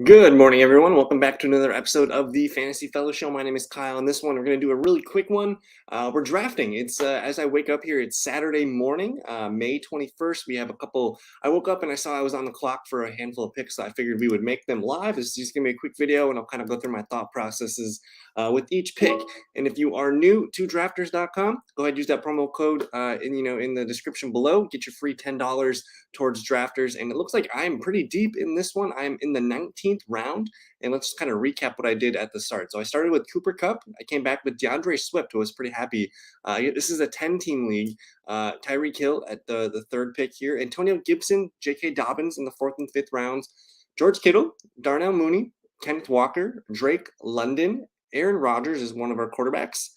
Good morning, everyone. Welcome back to another episode of the Fantasy Fellow Show. My name is Kyle. On this one, we're going to do a really quick one. We're drafting. It's as I wake up here, it's Saturday morning, May 21st. We have a couple. I woke up and I saw I was on the clock for a handful of picks, so I figured we would make them live. This is just going to be a quick video, and I'll kind of go through my thought processes with each pick. And if you are new to drafters.com, go ahead and use that promo code in the description below. Get your free $10 towards drafters. And it looks like I'm pretty deep in this one. I'm in the 19th round. And let's just kind of recap what I did at the start. So I started with Cooper Kupp. I came back with DeAndre Swift, who was pretty happy. This is a 10-team league. Tyreek Hill at the third pick here. Antonio Gibson, J.K. Dobbins in the 4th and 5th rounds. George Kittle, Darnell Mooney, Kenneth Walker, Drake London. Aaron Rodgers is one of our quarterbacks.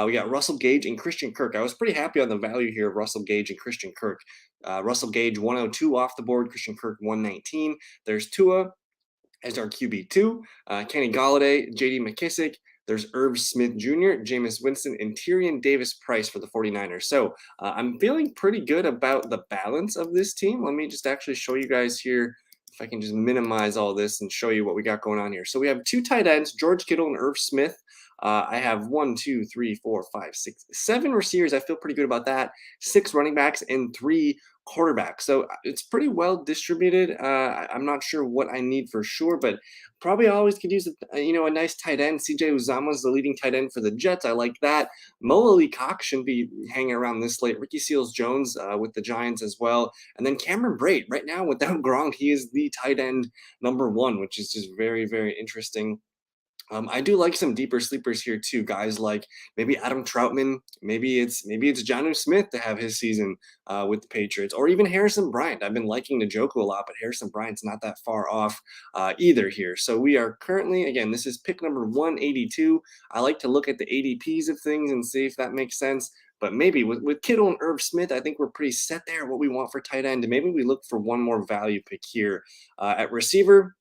We got Russell Gage and Christian Kirk. I was pretty happy on the value here of Russell Gage and Christian Kirk. Russell Gage 102 off the board, Christian Kirk 119. There's Tua as our QB2, Kenny Golladay, J.D. McKissick. There's Irv Smith Jr., Jameis Winston, and Tyrion Davis-Price for the 49ers. So I'm feeling pretty good about the balance of this team. Let me just actually show you guys here if I can just minimize all this and show you what we got going on here. So we have two tight ends, George Kittle and Irv Smith. I have 7 receivers. I feel pretty good about that. 6 running backs and 3 quarterbacks. So it's pretty well distributed. I'm not sure what I need for sure, but probably always could use a nice tight end. CJ Uzomah is the leading tight end for the Jets. I like that. Mo Alie-Cox shouldn't be hanging around this late. Ricky Seals-Jones with the Giants as well. And then Cameron Brate. Right now, without Gronk, he is the tight end number 1, which is just very, very interesting. I do like some deeper sleepers here too, guys like maybe Adam Troutman, maybe it's Jonnu Smith to have his season with the Patriots, or even Harrison Bryant. I've been liking Njoku a lot, but Harrison Bryant's not that far off either here. So we are currently, again, this is pick number 182. I like to look at the ADPs of things and see if that makes sense. But maybe with Kittle and Irv Smith, I think we're pretty set there what we want for tight end. And maybe we look for one more value pick here at receiver.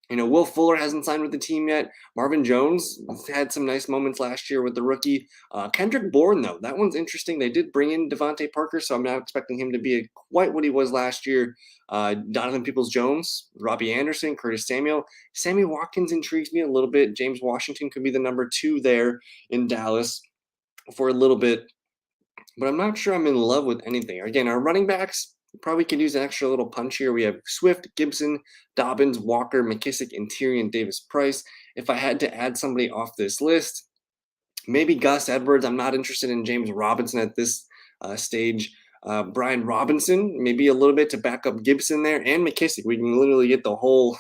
Will Fuller hasn't signed with the team yet. Marvin Jones had some nice moments last year with the rookie. Kendrick Bourne, though, that one's interesting. They did bring in Devontae Parker, so I'm not expecting him to be quite what he was last year. Donovan Peoples-Jones, Robbie Anderson, Curtis Samuel. Sammy Watkins intrigues me a little bit. James Washington could be the number 2 there in Dallas for a little bit. But I'm not sure I'm in love with anything. Again, our running backs, probably could use an extra little punch here. We have Swift, Gibson, Dobbins, Walker, McKissick, and Tyrion Davis-Price. If I had to add somebody off this list, maybe Gus Edwards. I'm not interested in James Robinson at this stage. Brian Robinson, maybe a little bit to back up Gibson there, and McKissick. We can literally get the whole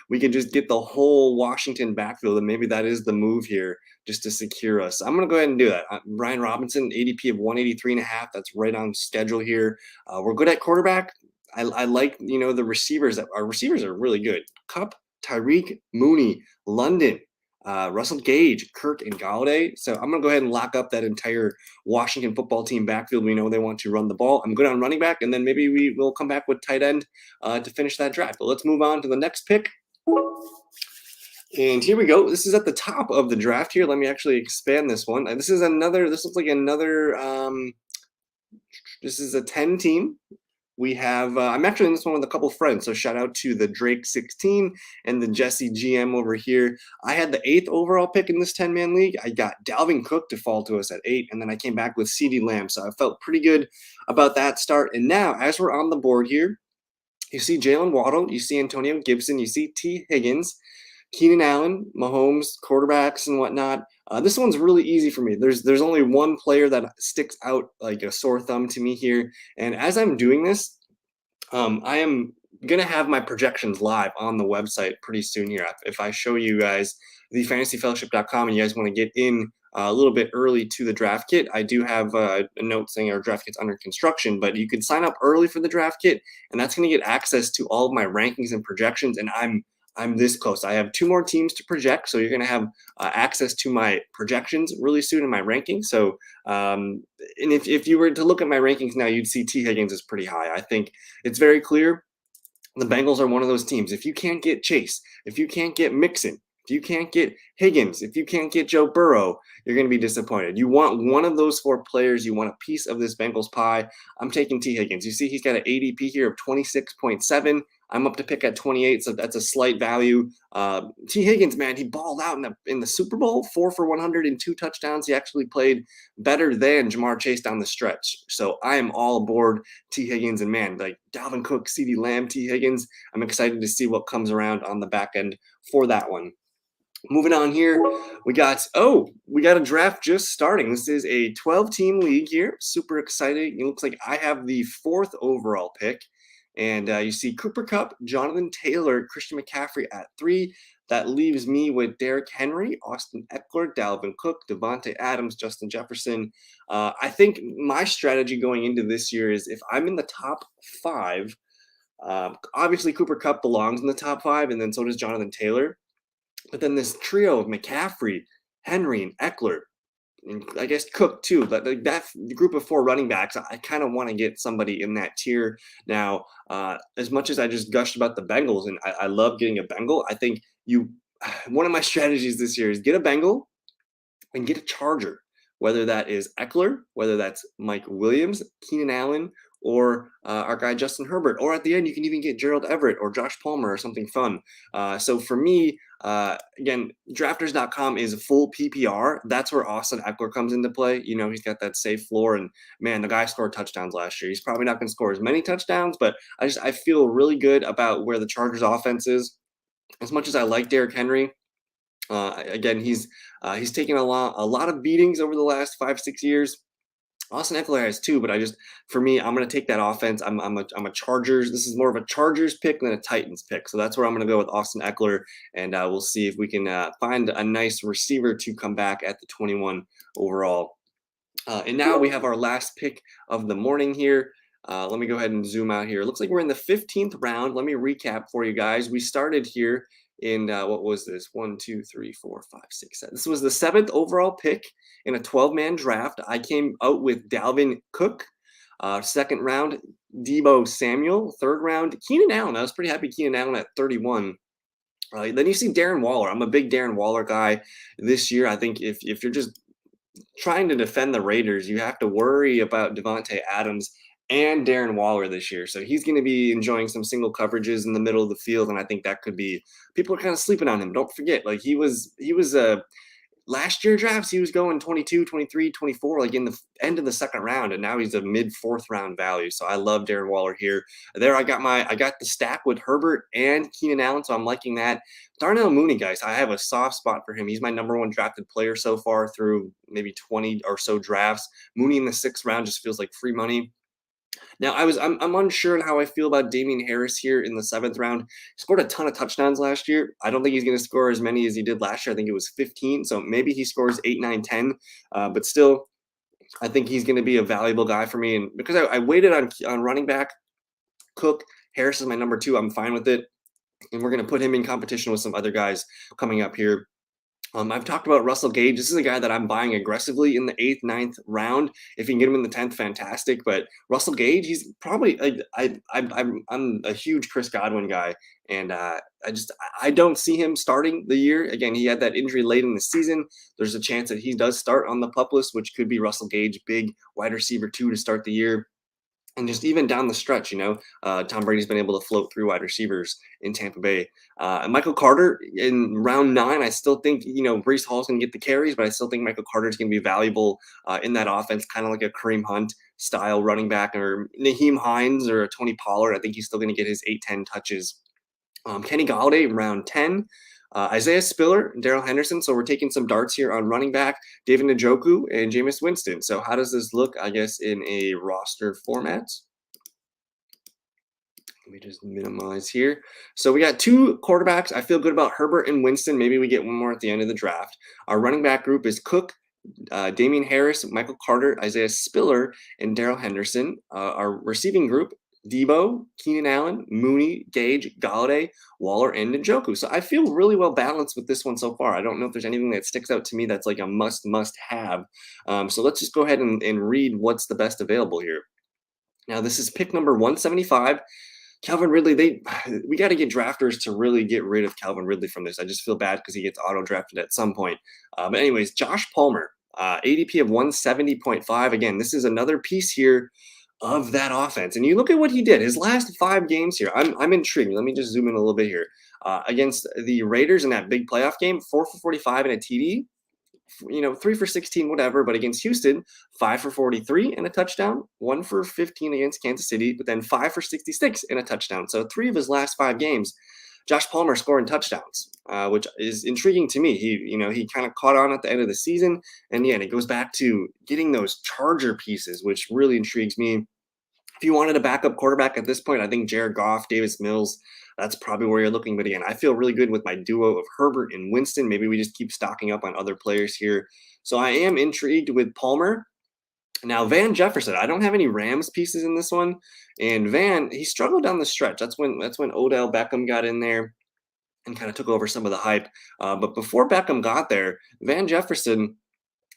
we could just get the whole Washington backfield, and maybe that is the move here just to secure us. I'm going to go ahead and do that. Brian Robinson, ADP of 183.5. That's right on schedule here. We're good at quarterback. I like, the receivers. Our receivers are really good. Kupp, Tyreek, Mooney, London, Russell Gage, Kirk, and Golladay. So I'm going to go ahead and lock up that entire Washington football team backfield. We know they want to run the ball. I'm good on running back, and then maybe we will come back with tight end to finish that draft. But let's move on to the next pick. And here we go. This is at the top of the draft here. Let me actually expand this one. This looks like another, this is a 10-team. We have, I'm actually in this one with a couple friends, so shout out to the Drake16 and the Jesse GM over here. I had the 8th overall pick in this 10-man league. I got Dalvin Cook to fall to us at 8, and then I came back with CeeDee Lamb, so I felt pretty good about that start. And now, as we're on the board here, you see Jalen Waddle, you see Antonio Gibson, you see T. Higgins, Keenan Allen, Mahomes, quarterbacks and whatnot. This one's really easy for me. There's only one player that sticks out like a sore thumb to me here. And as I'm doing this, I am going to have my projections live on the website pretty soon here. If I show you guys the fantasyfellowship.com and you guys want to get in a little bit early to the draft kit, I do have a note saying our draft kit's under construction, but you can sign up early for the draft kit, and that's going to get access to all of my rankings and projections. And I'm this close. I have 2 more teams to project, so you're going to have access to my projections really soon in my rankings. So, and if you were to look at my rankings now, you'd see T. Higgins is pretty high. I think it's very clear the Bengals are one of those teams. If you can't get Chase, if you can't get Mixon, if you can't get Higgins, if you can't get Joe Burrow, you're going to be disappointed. You want one of those 4 players. You want a piece of this Bengals pie. I'm taking T. Higgins. You see he's got an ADP here of 26.7. I'm up to pick at 28, so that's a slight value. T. Higgins, man, he balled out in the Super Bowl, 4 for 100 and 2 touchdowns. He actually played better than Jamar Chase down the stretch. So I am all aboard T. Higgins, and man, like Dalvin Cook, CeeDee Lamb, T. Higgins. I'm excited to see what comes around on the back end for that one. Moving on here, we got a draft just starting. This is a 12-team league here. Super exciting. It looks like I have the 4th overall pick. And you see Cooper Kupp, Jonathan Taylor, Christian McCaffrey at 3. That leaves me with Derrick Henry, Austin Eckler, Dalvin Cook, Devontae Adams, Justin Jefferson. I think my strategy going into this year is if I'm in the top 5, obviously Cooper Kupp belongs in the top 5, and then so does Jonathan Taylor. But then this trio of McCaffrey, Henry, and Eckler, and I guess Cook too, but like that group of 4 running backs, I kind of want to get somebody in that tier. Now, as much as I just gushed about the Bengals, and I love getting a Bengal, I think one of my strategies this year is get a Bengal and get a Charger, whether that is Eckler, whether that's Mike Williams, Keenan Allen, or our guy Justin Herbert, or at the end you can even get Gerald Everett or Josh Palmer or something fun. So for me, again, drafters.com is full PPR. That's where Austin Eckler comes into play. You know, he's got that safe floor, and man, the guy scored touchdowns last year. He's probably not going to score as many touchdowns, but I feel really good about where the Chargers offense is. As much as I like Derrick Henry, again, he's taken a lot of beatings over the last 5-6 years. Austin Eckler has too, but for me, I'm going to take that offense. I'm a Chargers. This is more of a Chargers pick than a Titans pick, so that's where I'm going to go with Austin Eckler, and we'll see if we can find a nice receiver to come back at the 21 overall. And now we have our last pick of the morning here. Let me go ahead and zoom out here. It looks like we're in the 15th round. Let me recap for you guys. We started here in what was this? 1, 2, 3, 4, 5, 6, 7. This was the 7th overall pick in a 12-man draft. I came out with Dalvin Cook. 2nd round, Deebo Samuel. 3rd round, Keenan Allen. I was pretty happy Keenan Allen at 31. Then you see Darren Waller. I'm a big Darren Waller guy this year. I think if you're just trying to defend the Raiders, you have to worry about Devontae Adams and Darren Waller this year. So he's going to be enjoying some single coverages in the middle of the field, and I think that could be people are kind of sleeping on him. Don't forget, like he was last year drafts, he was going 22, 23, 24, like in the end of the 2nd round, and now he's a mid 4th round value. So I love Darren Waller here. There, I got the stack with Herbert and Keenan Allen, so I'm liking that. Darnell Mooney, guys, I have a soft spot for him. He's my number 1 drafted player so far through maybe 20 or so drafts. Mooney in the 6th round just feels like free money. Now, I'm unsure on how I feel about Damien Harris here in the 7th round. He scored a ton of touchdowns last year. I don't think he's going to score as many as he did last year. I think it was 15. So maybe he scores 8, 9, 10. But still, I think he's going to be a valuable guy for me. And because I waited on running back, Cook, Harris is my number 2. I'm fine with it. And we're going to put him in competition with some other guys coming up here. I've talked about Russell Gage. This is a guy that I'm buying aggressively in the 8th, 9th round. If you can get him in the 10th, fantastic. But Russell Gage, he's probably I'm a huge Chris Godwin guy, and I don't see him starting the year. Again, he had that injury late in the season. There's a chance that he does start on the PUP list, which could be Russell Gage, big wide receiver 2 to start the year. And just even down the stretch, Tom Brady's been able to float through wide receivers in Tampa Bay. And Michael Carter in round 9, I still think, Breece Hall's going to get the carries, but I still think Michael Carter is going to be valuable in that offense, kind of like a Kareem Hunt style running back or Naheem Hines or a Tony Pollard. I think he's still going to get his 8, 10 touches. Kenny Golladay, round 10. Isaiah Spiller, Darrell Henderson. So we're taking some darts here on running back, David Njoku, and Jameis Winston. So how does this look, I guess, in a roster format? Let me just minimize here. So we got 2 quarterbacks. I feel good about Herbert and Winston. Maybe we get one more at the end of the draft. Our running back group is Cook, Damien Harris, Michael Carter, Isaiah Spiller, and Darrell Henderson. Our receiving group, Deebo, Keenan Allen, Mooney, Gage, Golladay, Waller, and Njoku. So I feel really well balanced with this one so far. I don't know if there's anything that sticks out to me that's like a must have. So let's just go ahead and read what's the best available here. Now, this is pick number 175. Calvin Ridley, we got to get drafters to really get rid of Calvin Ridley from this. I just feel bad because he gets auto-drafted at some point. But anyways, Josh Palmer, ADP of 170.5. Again, this is another piece here of that offense. And you look at what he did his last 5 games here. I'm intrigued. Let me just zoom in a little bit here. Against the Raiders in that big playoff game, 4 for 45 and a TD. 3 for 16, whatever. But against Houston, 5 for 43 and a touchdown, 1 for 15 against Kansas City, but then 5 for 66 and a touchdown. So 3 of his last 5 games, Josh Palmer scoring touchdowns, which is intriguing to me. He kind of caught on at the end of the season, and yeah, and it goes back to getting those Charger pieces, which really intrigues me. If you wanted a backup quarterback at this point, I think Jared Goff, Davis Mills, that's probably where you're looking. But again, I feel really good with my duo of Herbert and Winston. Maybe we just keep stocking up on other players here. So I am intrigued with Palmer. Now, Van Jefferson, I don't have any Rams pieces in this one. And Van, he struggled down the stretch. That's when Odell Beckham got in there and kind of took over some of the hype. But before Beckham got there, Van Jefferson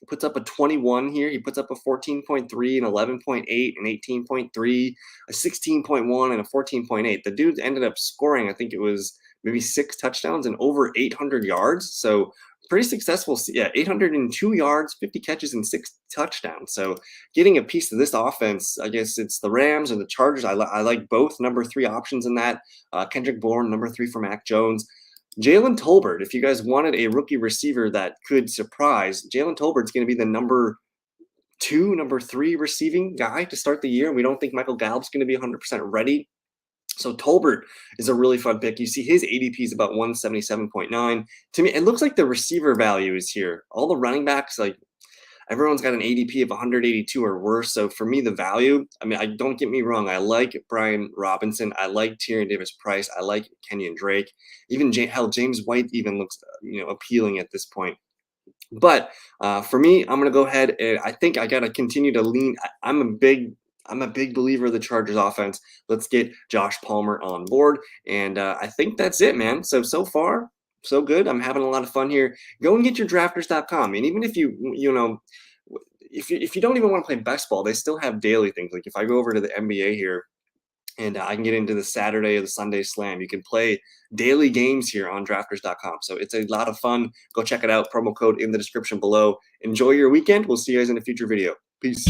puts up a 21 here. He puts up a 14.3, an 11.8, an 18.3, a 16.1, and a 14.8. The dude ended up scoring, I think it was maybe 6 touchdowns and over 800 yards. So pretty successful. Yeah, 802 yards, 50 catches, and 6 touchdowns. So getting a piece of this offense, I guess it's the Rams or the Chargers. I like both number 3 options in that. Kendrick Bourne, number 3 for Mac Jones. Jalen Tolbert, if you guys wanted a rookie receiver that could surprise, Jalen Tolbert's going to be the number 2, number 3 receiving guy to start the year. We don't think Michael Gallup's going to be 100% ready. So Tolbert is a really fun pick. You see his ADP is about 177.9. To me, it looks like the receiver value is here. All the running backs, like everyone's got an ADP of 182 or worse. So for me, the value, I mean, I don't get me wrong. I like Brian Robinson. I like Tyrion Davis-Price. I like Kenyon Drake. Even James White even looks, appealing at this point. But for me, I'm gonna go ahead and I think I gotta continue to lean. I'm a big believer of the Chargers offense. Let's get Josh Palmer on board, and I think that's it, man. So far, so good. I'm having a lot of fun here. Go and get your drafters.com. And even if if you don't even want to play best ball, they still have daily things. Like if I go over to the NBA here and I can get into the Saturday or the Sunday slam, you can play daily games here on drafters.com. So it's a lot of fun. Go check it out. Promo code in the description below. Enjoy your weekend. We'll see you guys in a future video. Peace.